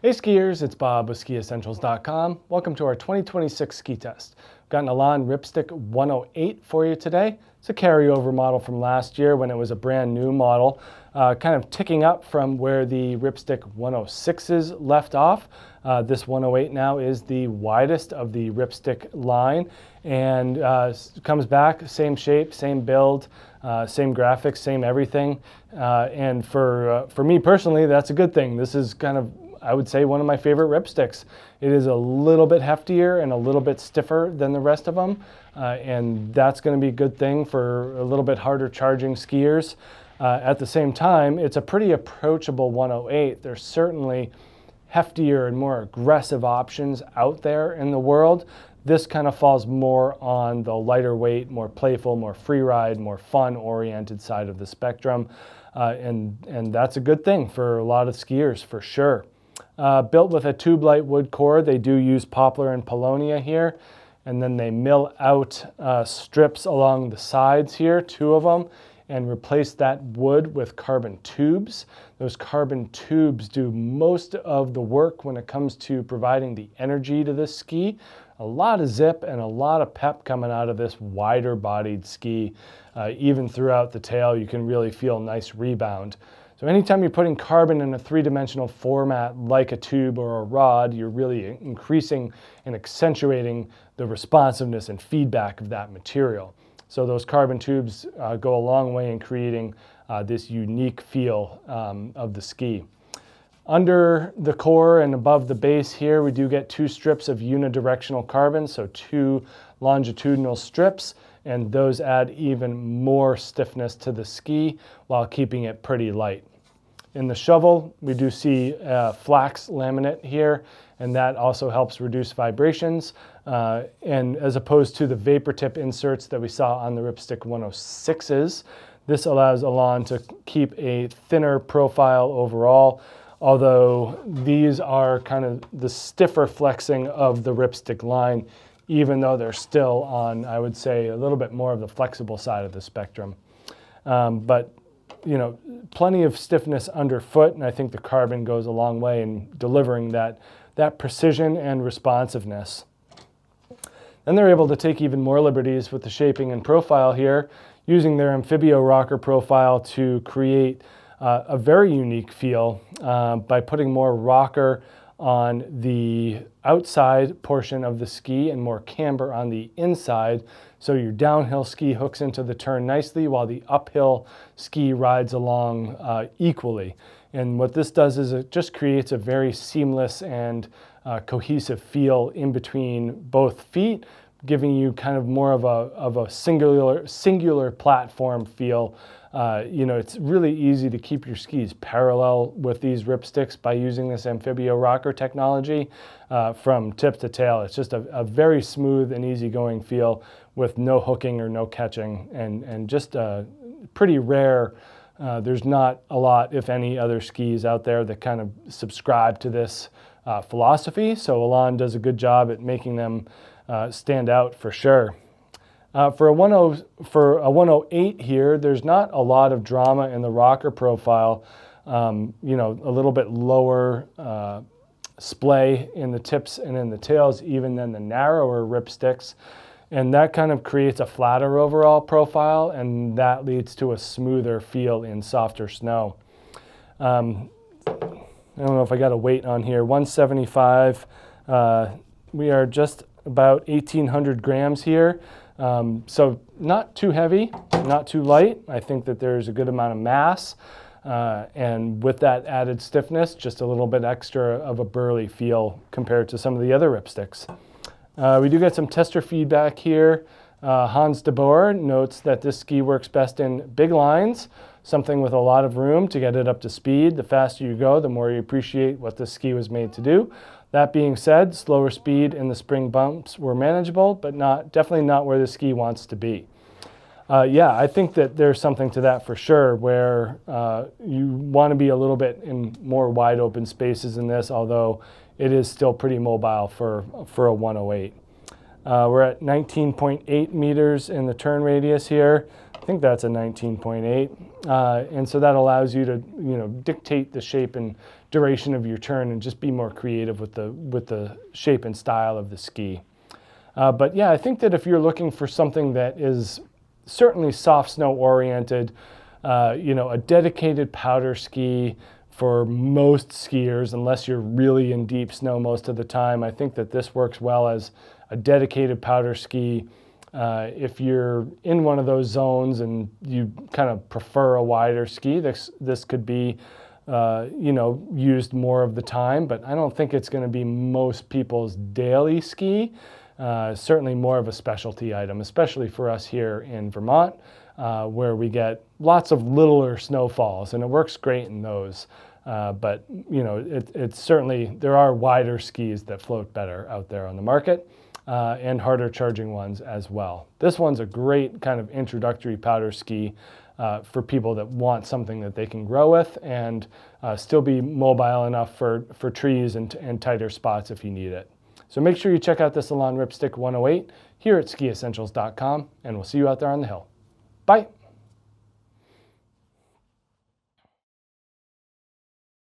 Hey skiers, it's Bob with SkiEssentials.com. Welcome to our 2026 ski test. We've got an Elan Ripstick 108 for you today. It's a carryover model from last year when it was a brand new model, kind of ticking up from where the Ripstick 106s left off. This 108 now is the widest of the Ripstick line and comes back, same shape, same build, same graphics, same everything. And for me personally, that's a good thing. This is kind of, I would say, one of my favorite Ripsticks. It is a little bit heftier and a little bit stiffer than the rest of them, and that's going to be a good thing for a little bit harder charging skiers. At the same time, it's a pretty approachable 108. There's certainly heftier and more aggressive options out there in the world. This kind of falls more on the lighter weight, more playful, more free ride, more fun oriented side of the spectrum. And that's a good thing for a lot of skiers for sure. Built with a tube light wood core, they do use poplar and paulownia here, and then they mill out strips along the sides here, 2 of them, and replace that wood with carbon tubes. Those carbon tubes do most of the work when it comes to providing the energy to this ski. A lot of zip and a lot of pep coming out of this wider bodied ski. Even throughout the tail, you can really feel nice rebound. So anytime you're putting carbon in a 3-dimensional format like a tube or a rod, you're really increasing and accentuating the responsiveness and feedback of that material. So those carbon tubes go a long way in creating this unique feel of the ski. Under the core and above the base here, we do get 2 strips of unidirectional carbon, so 2 longitudinal strips, and those add even more stiffness to the ski while keeping it pretty light. In the shovel, we do see flax laminate here, and that also helps reduce vibrations. And as opposed to the vapor tip inserts that we saw on the Ripstick 106s, this allows Elan to keep a thinner profile overall, although these are kind of the stiffer flexing of the Ripstick line, even though they're still on, I would say, a little bit more of the flexible side of the spectrum. But you know, plenty of stiffness underfoot, and I think the carbon goes a long way in delivering that precision and responsiveness. Then they're able to take even more liberties with the shaping and profile here, using their amphibio rocker profile to create a very unique feel by putting more rocker on the outside portion of the ski and more camber on the inside, so your downhill ski hooks into the turn nicely while the uphill ski rides along equally. And what this does is it just creates a very seamless and cohesive feel in between both feet, giving you kind of more of a singular platform feel. You know, it's really easy to keep your skis parallel with these Ripsticks by using this amphibio rocker technology from tip to tail. It's just a very smooth and easygoing feel with no hooking or no catching, and just pretty rare. There's not a lot, if any, other skis out there that kind of subscribe to this philosophy. So Elan does a good job at making them stand out for sure. For a 108 here, there's not a lot of drama in the rocker profile. You know, a little bit lower splay in the tips and in the tails even than the narrower Ripsticks. And that kind of creates a flatter overall profile, and that leads to a smoother feel in softer snow. I don't know if I got a weight on here, 175. We are just about 1,800 grams here. So not too heavy, not too light. I think that there's a good amount of mass, and with that added stiffness, just a little bit extra of a burly feel compared to some of the other Ripsticks. We do get some tester feedback here. Hans de Boer notes that this ski works best in big lines, something with a lot of room to get it up to speed. The faster you go, the more you appreciate what this ski was made to do. That being said, slower speed in the spring bumps were manageable, but definitely not where the ski wants to be. Yeah, I think that there's something to that for sure, where you want to be a little bit in more wide open spaces in this, although it is still pretty mobile for a 108. We're at 19.8 meters in the turn radius here. think that's a 19.8. And so that allows you to, dictate the shape and duration of your turn and just be more creative with the shape and style of the ski. But yeah, I think that if you're looking for something that is certainly soft snow oriented, a dedicated powder ski for most skiers, unless you're really in deep snow most of the time, I think that this works well as a dedicated powder ski. If you're in one of those zones and you kind of prefer a wider ski, this could be used more of the time, but I don't think it's going to be most people's daily ski. Certainly more of a specialty item, especially for us here in Vermont, where we get lots of littler snowfalls, and it works great in those. But it's certainly, there are wider skis that float better out there on the market, and harder charging ones as well. This one's a great kind of introductory powder ski for people that want something that they can grow with and still be mobile enough for trees and tighter spots if you need it. So make sure you check out this Elan Ripstick 108 here at SkiEssentials.com, and we'll see you out there on the hill. Bye.